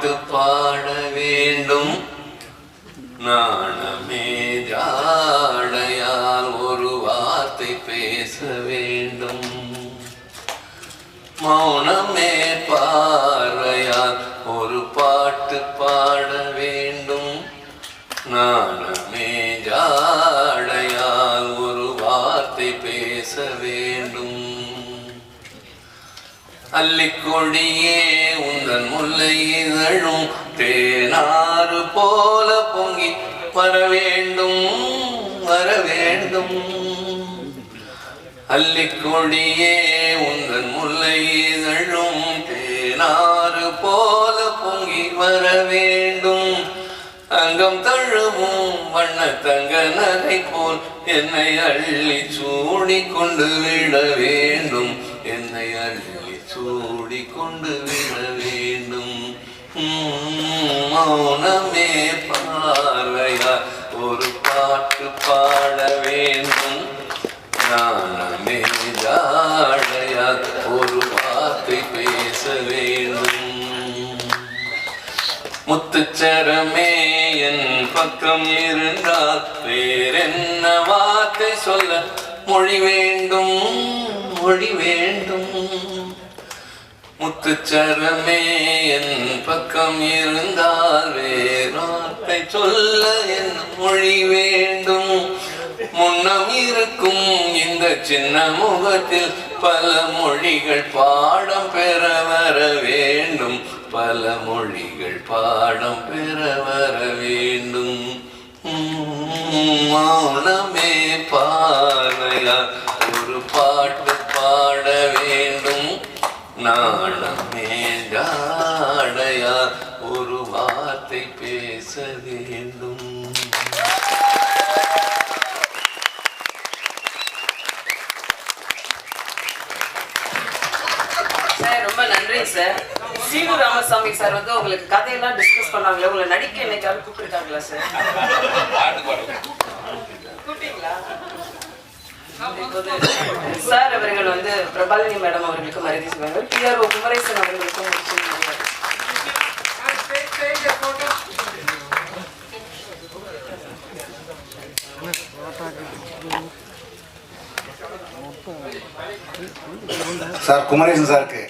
பாட வேண்டும் நாணமே ஜாடையால் ஒரு வார்த்தை பேச வேண்டும் மௌனமே பார்வையால் ஒரு பாட்டு பாட வேண்டும் நாணமே ஜாடையால் ஒரு வார்த்தை பேச வேண்டும் அல்லிக்கொடியே உந்தன் முல்லை இதழும் தேனாறு போல பொங்கி வர வேண்டும் வர வேண்டும் அல்லிக்கொடியே உந்தன் முல்லை இதழும் தேனாறு போல பொங்கி வர வேண்டும் அங்கம் தழுவும் வண்ண தங்க நகை போல் என்னை அள்ளி சூடி கொண்டு விட வேண்டும் என்னை அள்ளி சூடி கொண்டு விட வேண்டும் மௌனமே பார்வையா ஒரு பாட்டு பாட வேண்டும் நாணமே ஜாடையா ஒரு வார்த்தை பேச வேண்டும் முத்துச்சரமே என் பக்கம் இருந்தால் வேறென்ன வார்த்தை சொல்ல மொழி வேண்டும் மொழி வேண்டும் முத்துச்சரமே என் பக்கம் இருந்தால் வேறு வார்த்தை சொல்ல என் மொழி வேண்டும் முன்னம் இருக்கும் இந்த சின்ன முகத்தில் பல மொழிகள் பாடம் பெற வர வேண்டும் பல மொழிகள் பாடம் பெற வர வேண்டும் மௌனமே பார்வையா ஒரு பாட்டு பாட வேண்டும் நாணமே ஜாடையா ஒரு வார்த்தை பேச வேண்டும். ரொம்ப நன்றி சார். சீனு ராமசாமி சார் வந்து உங்களுக்கு கதையெல்லாம் டிஸ்கஸ் பண்ணாங்களே, உங்களை நடிக்க என்னைக்காவது கூப்பிட்டுருக்காங்களா சார்? கூப்பிட்டீங்களா சார்? அவர்கள் வந்து பிரபாலினி மேடம் அவர்களுக்கு மரியாதை செய்வாங்க. PRO குமரேசன் அவர்களுக்கும் சார் குமரேசன் சாருக்கு